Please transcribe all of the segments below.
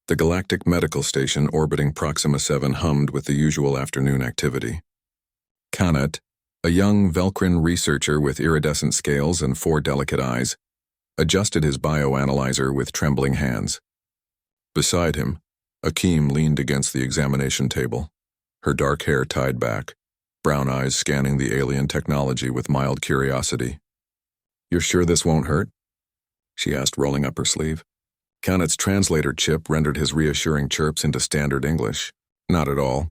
The galactic medical station orbiting Proxima 7 hummed with the usual afternoon activity. Kanat, a young Velcrin researcher with iridescent scales and 4 delicate eyes, adjusted his bioanalyzer with trembling hands. Beside him, Akeem leaned against the examination table, her dark hair tied back, brown eyes scanning the alien technology with mild curiosity. "You're sure this won't hurt?" she asked, rolling up her sleeve. Kanat's translator chip rendered his reassuring chirps into standard English. "Not at all.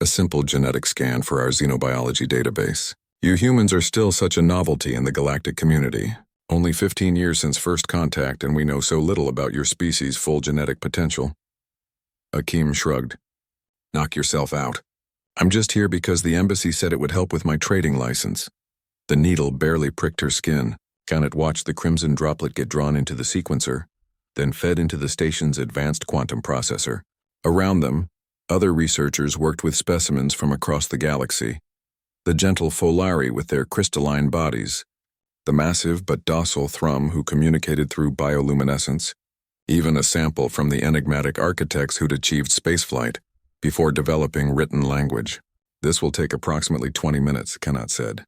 A simple genetic scan for our xenobiology database. You humans are still such a novelty in the galactic community. Only 15 years since first contact, and we know so little about your species' full genetic potential." Akeem shrugged. "Knock yourself out. I'm just here because the embassy said it would help with my trading license." The needle barely pricked her skin. Kanat watched the crimson droplet get drawn into the sequencer, then fed into the station's advanced quantum processor. Around them, other researchers worked with specimens from across the galaxy. The gentle Folari with their crystalline bodies, the massive but docile Thrum who communicated through bioluminescence, even a sample from the enigmatic architects who'd achieved spaceflight before developing written language. "This will take approximately 20 minutes, Kanat said.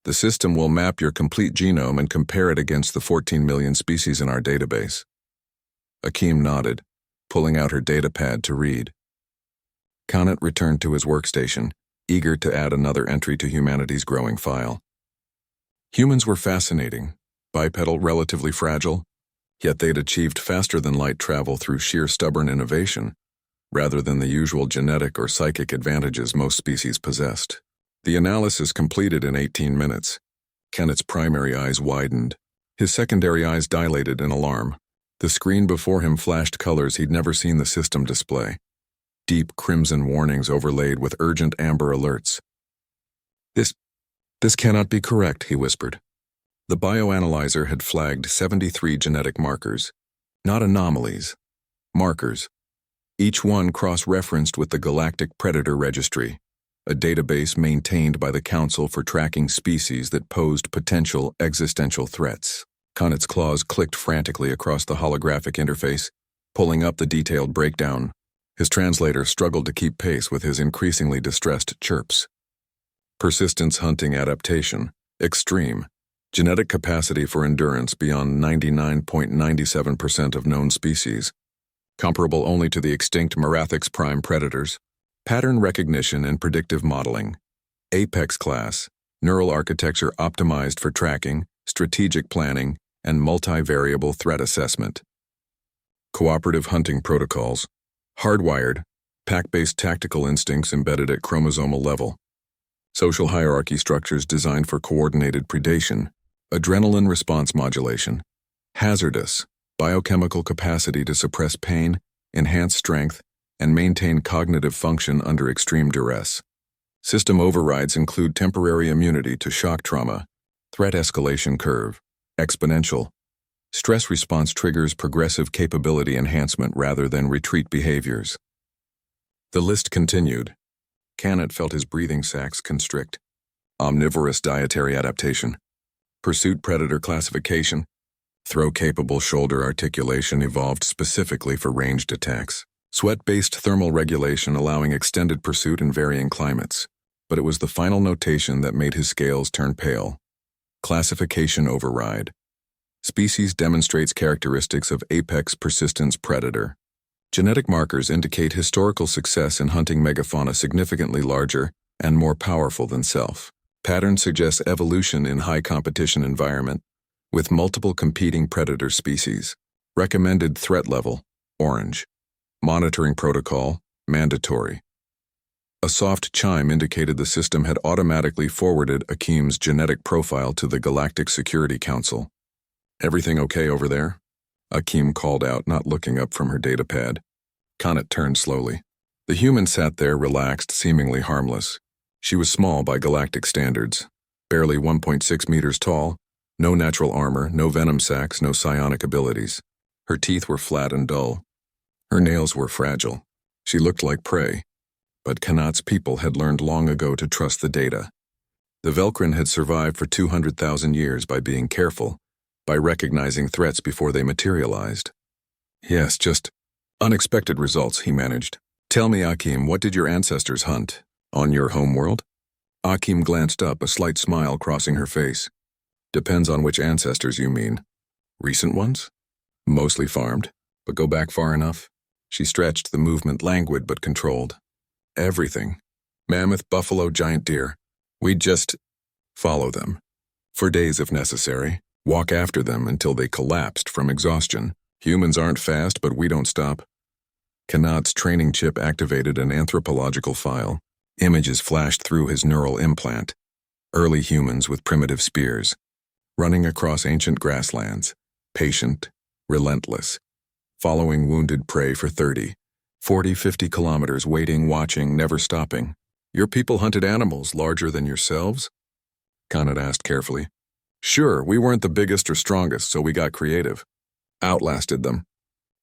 "The system will map your complete genome and compare it against the 14 million species in our database." Akeem nodded, pulling out her datapad to read. Kanat returned to his workstation, eager to add another entry to humanity's growing file. Humans were fascinating, bipedal, relatively fragile, yet they'd achieved faster-than-light travel through sheer stubborn innovation, rather than the usual genetic or psychic advantages most species possessed. The analysis completed in 18 minutes. Kanat's primary eyes widened. His secondary eyes dilated in alarm. The screen before him flashed colors he'd never seen the system display. Deep crimson warnings overlaid with urgent amber alerts. This cannot be correct," he whispered. The bioanalyzer had flagged 73 genetic markers. Not anomalies. Markers. Each one cross-referenced with the Galactic Predator Registry, a database maintained by the Council for tracking species that posed potential existential threats. Kanat's claws clicked frantically across the holographic interface, pulling up the detailed breakdown. His translator struggled to keep pace with his increasingly distressed chirps. Persistence hunting adaptation, extreme, genetic capacity for endurance beyond 99.97% of known species, comparable only to the extinct Marathix prime predators, pattern recognition and predictive modeling, Apex class, neural architecture optimized for tracking, strategic planning, and multivariable threat assessment. Cooperative hunting protocols, hardwired, pack-based tactical instincts embedded at chromosomal level. Social hierarchy structures designed for coordinated predation, adrenaline response modulation. Hazardous, biochemical capacity to suppress pain, enhance strength, and maintain cognitive function under extreme duress. System overrides include temporary immunity to shock trauma, threat escalation curve, exponential. Stress response triggers progressive capability enhancement rather than retreat behaviors. The list continued. Kanat felt his breathing sacs constrict. Omnivorous dietary adaptation. Pursuit predator classification. Throw-capable shoulder articulation evolved specifically for ranged attacks. Sweat-based thermal regulation allowing extended pursuit in varying climates. But it was the final notation that made his scales turn pale. Classification override. Species demonstrates characteristics of apex persistence predator. Genetic markers indicate historical success in hunting megafauna significantly larger and more powerful than self. Pattern suggests evolution in high-competition environment, with multiple competing predator species. Recommended threat level, orange. Monitoring protocol, mandatory. A soft chime indicated the system had automatically forwarded Akeem's genetic profile to the Galactic Security Council. "Everything okay over there?" Akeem called out, not looking up from her datapad. Kanat turned slowly. The human sat there relaxed, seemingly harmless. She was small by galactic standards, barely 1.6 meters tall, no natural armor, no venom sacs, no psionic abilities. Her teeth were flat and dull. Her nails were fragile. She looked like prey. But Kanat's people had learned long ago to trust the data. The Velcrin had survived for 200,000 years by being careful, by recognizing threats before they materialized. "Yes, just Unexpected results, he managed. Tell me, Akim, what did your ancestors hunt? On your homeworld? Akim glanced up, a slight smile crossing her face. Depends on which ancestors you mean. Recent ones? Mostly farmed, but go back far enough. She stretched, the movement languid but controlled. Everything. Mammoth, buffalo, giant deer. We'd just follow them. For days if necessary. Walk after them until they collapsed from exhaustion. Humans aren't fast, but we don't stop. Kanat's training chip activated an anthropological file. Images flashed through his neural implant. Early humans with primitive spears. Running across ancient grasslands. Patient. Relentless. Following wounded prey for 30, 40, 50 kilometers, waiting, watching, never stopping. Your people hunted animals larger than yourselves? Kanat asked carefully. Sure, we weren't the biggest or strongest, so we got creative. Outlasted them.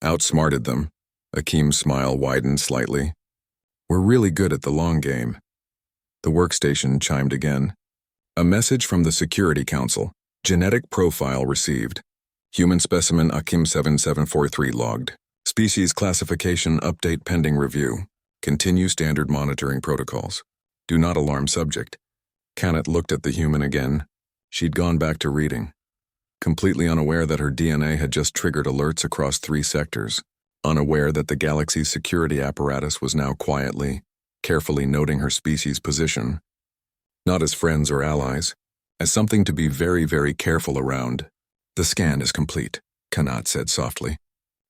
Outsmarted them. Akim's smile widened slightly. We're really good at the long game. The workstation chimed again. A message from the Security Council. Genetic profile received. Human specimen Akim 7743 logged. Species classification update pending review. Continue standard monitoring protocols. Do not alarm subject. Kanat looked at the human again. She'd gone back to reading. Completely unaware that her DNA had just triggered alerts across 3 sectors. Unaware that the galaxy's security apparatus was now quietly, carefully noting her species' position. Not as friends or allies, as something to be very, very careful around. The scan is complete, Kanat said softly.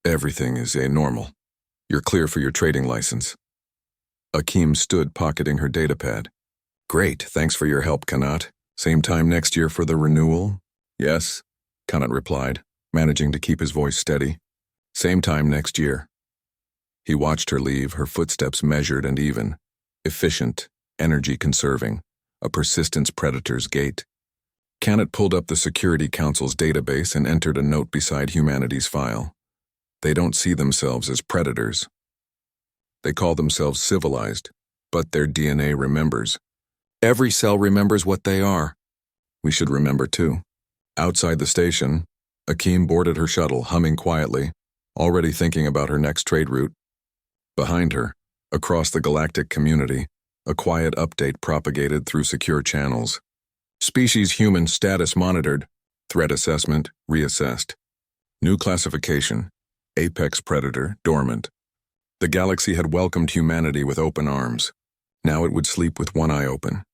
Everything is normal. You're clear for your trading license. Akim stood pocketing her datapad. Great, thanks for your help, Kanat. Same time next year for the renewal? Yes, Kanat replied, managing to keep his voice steady. Same time next year. He watched her leave, her footsteps measured and even. Efficient, energy-conserving, a persistence predator's gait. Kanat pulled up the Security Council's database and entered a note beside humanity's file. They don't see themselves as predators. They call themselves civilized, but their DNA remembers. Every cell remembers what they are. We should remember too. Outside the station, Akim boarded her shuttle, humming quietly, already thinking about her next trade route. Behind her, across the galactic community, a quiet update propagated through secure channels. Species human status monitored. Threat assessment reassessed. New classification. Apex predator dormant. The galaxy had welcomed humanity with open arms. Now it would sleep with one eye open.